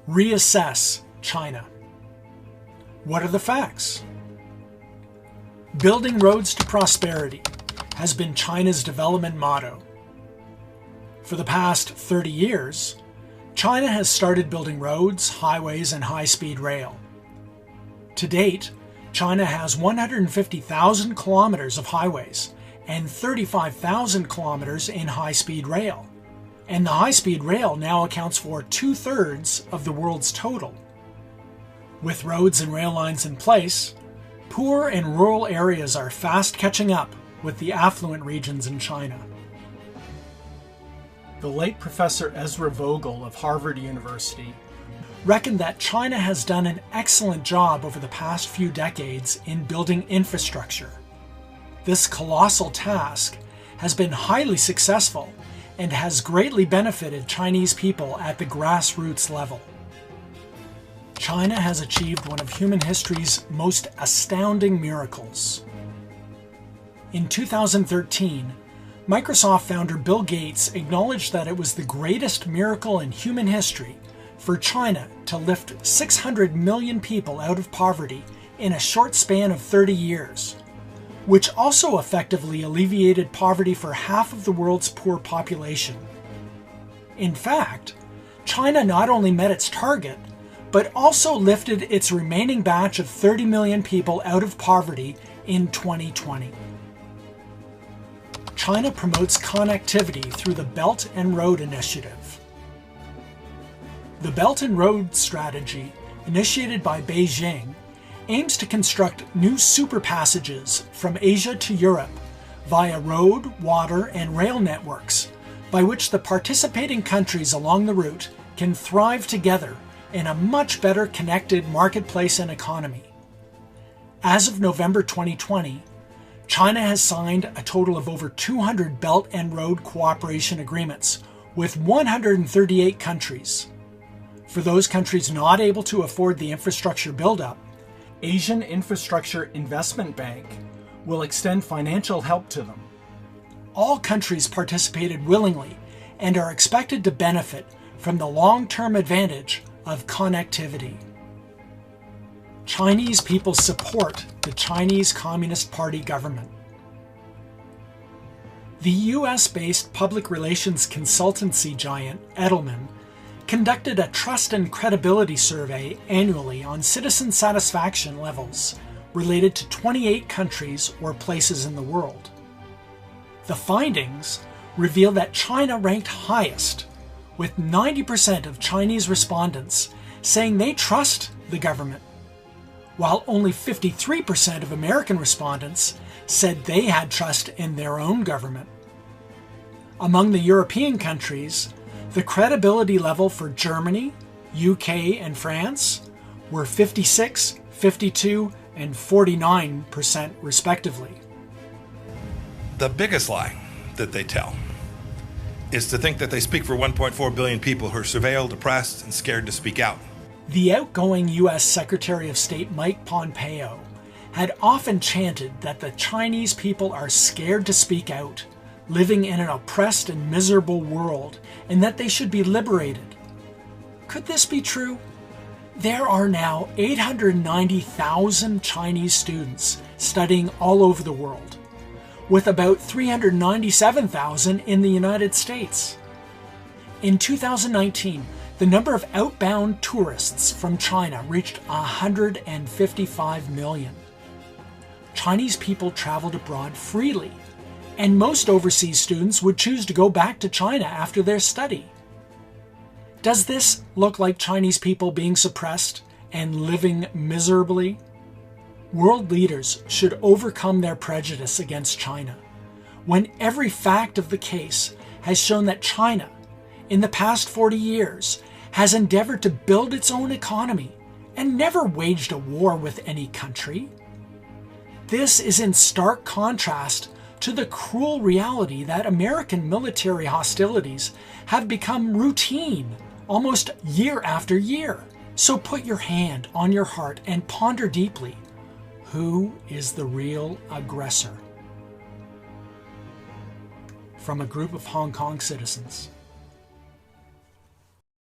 Reassess China. What are the facts? Building roads to prosperity has been China's development motto. For the past 30 years, China has started building roads, highways, and high-speed rail. To date, China has 150,000 kilometers of highways and 35,000 kilometers in high-speed rail. And the high-speed rail now accounts for 2/3 of the world's total. With roads and rail lines in place, poor and rural areas are fast catching up with the affluent regions in China. The late Professor Ezra Vogel of Harvard University reckoned that China has done an excellent job over the past few decades in building infrastructure. This colossal task has been highly successful and has greatly benefited Chinese people at the grassroots level. China has achieved one of human history's most astounding miracles. In 2013, Microsoft founder Bill Gates acknowledged that it was the greatest miracle in human history for China to lift 600 million people out of poverty in a short span of 30 years, which also effectively alleviated poverty for half of the world's poor population. In fact, China not only met its target, but also lifted its remaining batch of 30 million people out of poverty in 2020. China promotes connectivity through the Belt and Road Initiative. The Belt and Road Strategy, initiated by Beijing, aims to construct new superpassages from Asia to Europe via road, water, and rail networks, by which the participating countries along the route can thrive together in a much better connected marketplace and economy. As of November 2020, China has signed a total of over 200 Belt and Road Cooperation Agreements with 138 countries. For those countries not able to afford the infrastructure buildup, Asian Infrastructure Investment Bank will extend financial help to them. All countries participated willingly and are expected to benefit from the long-term advantage of connectivity. Chinese people support the Chinese Communist Party government. The US-based public relations consultancy giant Edelman conducted a trust and credibility survey annually on citizen satisfaction levels related to 28 countries or places in the world. The findings reveal that China ranked highest, with 90% of Chinese respondents saying they trust the government, while only 53% of American respondents said they had trust in their own government. Among the European countries, the credibility level for Germany, UK, and France were 56, 52, and 49% respectively. The biggest lie that they tell is to think that they speak for 1.4 billion people who are surveilled, oppressed, and scared to speak out. The outgoing US Secretary of State Mike Pompeo had often chanted that the Chinese people are scared to speak out, living in an oppressed and miserable world, and that they should be liberated. Could this be true? There are now 890,000 Chinese students studying all over the world, with about 397,000 in the United States. In 2019, the number of outbound tourists from China reached 155 million. Chinese people traveled abroad freely, and most overseas students would choose to go back to China after their study. Does this look like Chinese people being suppressed and living miserably? World leaders should overcome their prejudice against China, when every fact of the case has shown that China, in the past 40 years, has endeavored to build its own economy and never waged a war with any country. This is in stark contrast to the cruel reality that American military hostilities have become routine almost year after year. So put your hand on your heart and ponder deeply. Who is the real aggressor? From a group of Hong Kong citizens.